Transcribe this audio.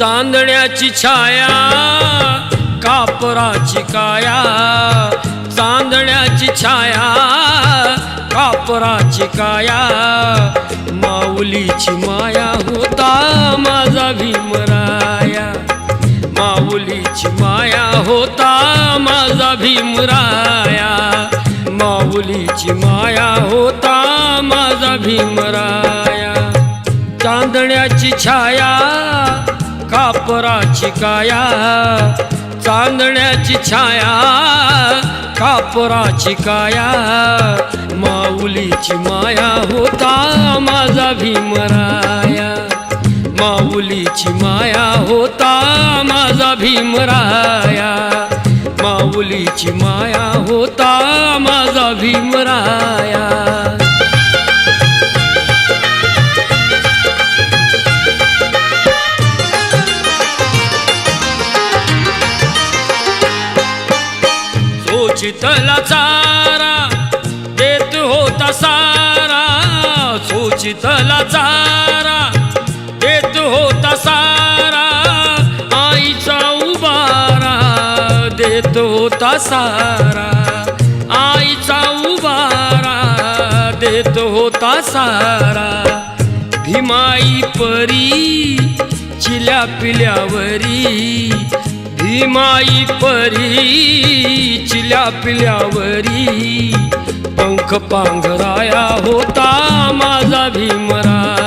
चांदण्याची छाया कापराची काया, चांदण्याची छाया कापराची काया, माऊलीची माया होता माझा भीमराया, माऊलीची माया होता माझा भीमराया, माऊलीची माया होता माझा भीमराया। चांदण्याची छाया कापराची काया, चांदण्याची छाया कापराची काया, माऊलीची माया होता माझा भीमराया, माऊलीची माया होता माझा भीमराया, माऊलीची माया होता माझा भीमराया। सोचितला चारा देत होता सारा, सोचितला चारा देत होता सारा, आईचा उबारा देत होता सारा, आईचा उबारा देत होता सारा। भीमाई परी चिल्या पिल्यावरी, भीमाई परी चिल्या पिल्यावरी, पंख पांघराया होता माझा भीमराया,